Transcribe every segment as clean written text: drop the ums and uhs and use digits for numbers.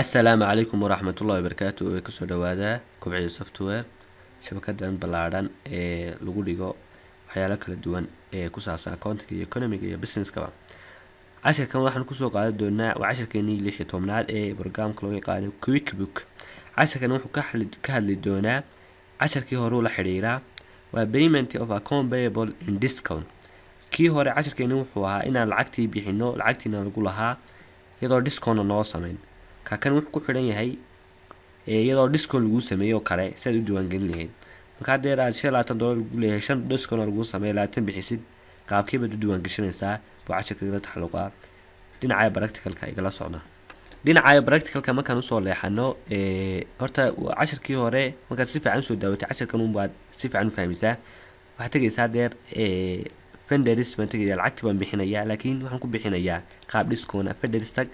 السلام عليكم ورحمة الله وبركاته كسو دوادا كوبعي سوفتوير شبكة بلاران لغو ديغو waxyaalo kala duwan ee ku saabsan accounting iyo economic iyo business kaba casharkan waxaan ku soo qaadan doonaa waa casharkeennii 16aad ee barnaamijka loo yaqaan QuickBook casharkan wuxuu ka hadli doonaa casharkii hore oo la xiriira waa payment of account payable in discount kii hore casharkeennii wuxuu ahaa inaan lacagtii bixino lacagtiina lagu lahaa iyadoo discount noo sameyn kan wuxuu ku xiran yahay iyadoo discount lagu sameeyo kale sida u diiwaan gelin lahayd marka deer aad $20 lagu leeyahay 5 discount lagu sameeyo 20 bixisid qaabkeeba u diiwaan gashanaysaa buu casharka la taxalluqa dhinaca practicalka igala socda dhinaca practicalka markaan u soo leexano horta casharkii hore marka si fiican soo daawatay casharkan uu baad si fiican u fahmaysaa waxa tagaysaa deer vendors ma tagaysaa lacagti baan bixinayaa laakiin waxaan ku bixinayaa qaab discount vendors tag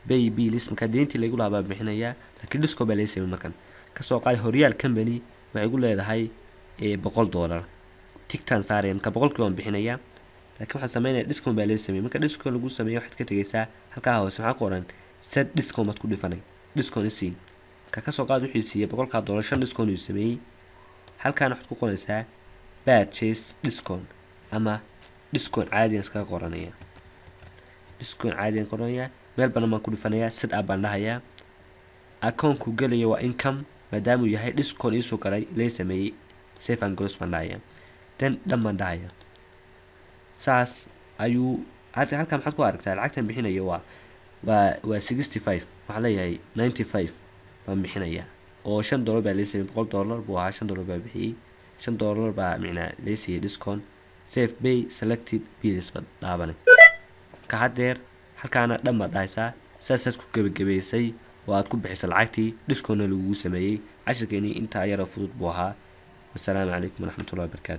baby list marka deyntii lagu laabaa bixinayaa laakiin discount baa leeyahay markan ka soo qaad Horyal company waxay ugu leedahay $100 tigtan saareen marka 100 waan bixinayaa laakiin waxa sameeynaa discount baa leeyahay marka discount lagu sameeyo waxaad ka tagaysaa halka hoose waxa qoran set discount mad ku dhifanay discount si ka soo qaad wixii siiyay $100 5 discount uu sameeyay halkaan waxaad ku qoraysaa purchase discount ama discount caadi iska qoranaya discount caadi qoranaya meel banaanka ku dhifanayaa set up baan dhahayaa account ku galayo waa income maadaama uu yahay discount isoo galay la sameeyay save and gross baan dhahayaa dan dhamaan dhahayaa saas ayuu halkan maxaad ku aragtaa lacagtan bixinayo waa 65 waxa leeyahay 95 baan bixinayaa oo $5 baa la sameeyay $100 buu ahaa $5 baa bixiyay $5 baa macnaa la siiyay discount save pay selected bills baa dhaabanay ka hadeer halkaana dhamma dhaysaa saas ku gabagabeysay waad ku bixisay lacagtii discount lagu sameeyay casharkeeni inta yar fudud buu ahaa. Wassalaamu calaykum waraxmatullaahi wabarakaatuh.